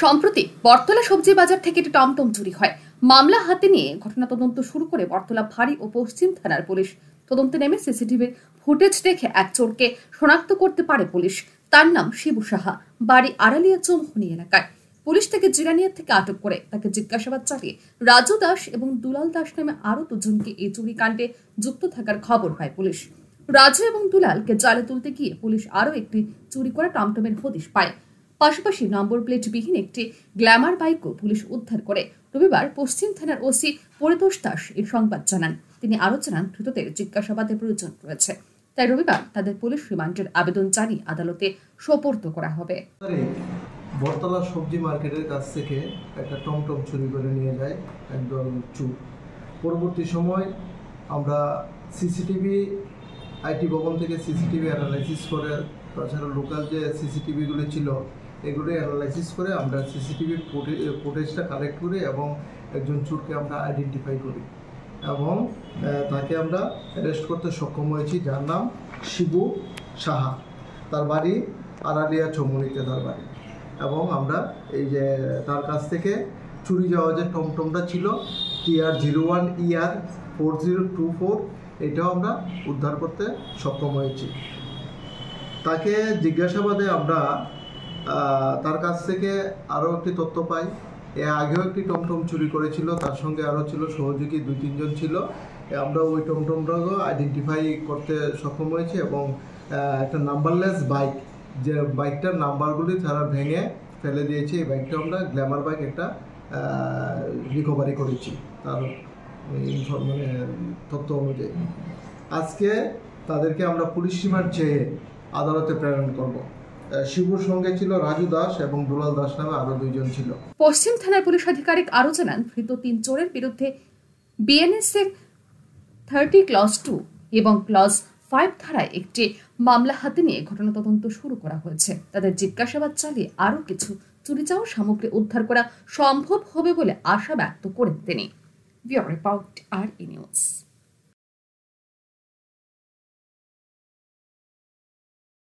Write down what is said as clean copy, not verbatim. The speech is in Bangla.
সম্প্রতি বটতলা সবজি বাজার থেকে একটি টমটম চুরি হয়। মামলা হাতে নিয়ে ঘটনা তদন্ত শুরু করে বটতলা ফাঁড়ি ও পশ্চিম থানার পুলিশ। তদন্তে নেমে সিসিটিভির ফুটেজ দেখে এক চোরকে শনাক্ত করতে পারে পুলিশ। তার নাম শিবু সাহা, বাড়ি আড়ালিয়া চৌমুহনী এলাকায়। পুলিশ তাকে জিরানিয়া থেকে আটক করে তাকে জিজ্ঞাসাবাদ চালিয়ে রাজু দাস এবং দুলাল দাস নামে আরো দুজনকে এই চুরি কাণ্ডে যুক্ত থাকার খবর পায় পুলিশ। রাজু এবং দুলালকে জালে তুলতে গিয়ে পুলিশ আরো একটি চুরি করা টমটমের হদিশ পায়। পাশাপাশি নম্বর প্লেট বিহীন একটি গ্ল্যামার বাইকও পুলিশ উদ্ধার করে। রবিবার পশ্চিম থানার ওসি পরিতোষ দাস এই সংবাদ জানান। তিনি আরো জানান, ধৃতদের জিজ্ঞাসাবাদের প্রয়োজন রয়েছে, তাই রবিবার তাদের পুলিশ রিমান্ডের আবেদন জানিয়ে আদালতে সোপর্দ করা হবে। বটতলা সবজি মার্কেটের কাছ থেকে একটা টমটম চুরি করে নিয়ে যায় একদল চোর। পরবর্তী সময় আমরা সিসিটিভি আইটি ভবন থেকে সিসিটিভি অ্যানালাইসিস করে, তাছাড়া লোকাল যে সিসিটিভিগুলি ছিল এগুলো অ্যানালাইসিস করে আমরা সিসিটিভির ফুটেজটা কালেক্ট করি এবং একজন চোরকে আমরা আইডেন্টিফাই করি এবং তাকে আমরা অ্যারেস্ট করতে সক্ষম হয়েছি, যার নাম শিবু সাহা। তার বাড়ি আড়ালিয়া চৌমুহনীতে তার বাড়ি। এবং আমরা এই যে তার কাছ থেকে চুরি যাওয়া যে টমটমটা ছিল TR01ER4024, এটাও আমরা উদ্ধার করতে সক্ষম হয়েছি। তাকে জিজ্ঞাসাবাদে আমরা তার কাছ থেকে আরও একটি তথ্য পাই। এর আগেও একটি টমটম চুরি করেছিল, তার সঙ্গে আরও ছিল সহযোগী 2-3 জন ছিল। আমরা ওই টমটমটাকেও আইডেন্টিফাই করতে সক্ষম হয়েছি এবং একটা নাম্বারলেস বাইক, যে বাইকটার নাম্বারগুলি তারা ভেঙে ফেলে দিয়েছে, এই বাইকটা আমরা গ্ল্যামার বাইক একটা রিকভারি করেছি তার তথ্য অনুযায়ী। আজকে তাদেরকে আমরা পুলিশ রিমান্ড চেয়ে আদালতে প্রেরণ করব। শিবুর সঙ্গে ছিল রাজু দাস এবং দুলাল দাস নামে আরো 2 জন ছিল। পশ্চিম থানার পুলিশ আধিকারিক আরো জানান, ধৃত 3 চোরের বিরুদ্ধে BNS 30 ক্লজ 2 এবং ক্লজ 5 ধারায় একটি মামলা হাতে নিয়ে ঘটনা তদন্ত শুরু করা হয়েছে। তাদের জিজ্ঞাসাবাদ চালিয়ে আরো কিছু চুরি যাওয়া সামগ্রী উদ্ধার করা সম্ভব হবে বলে আশা ব্যক্ত করেন তিনি। Bureau report RE news.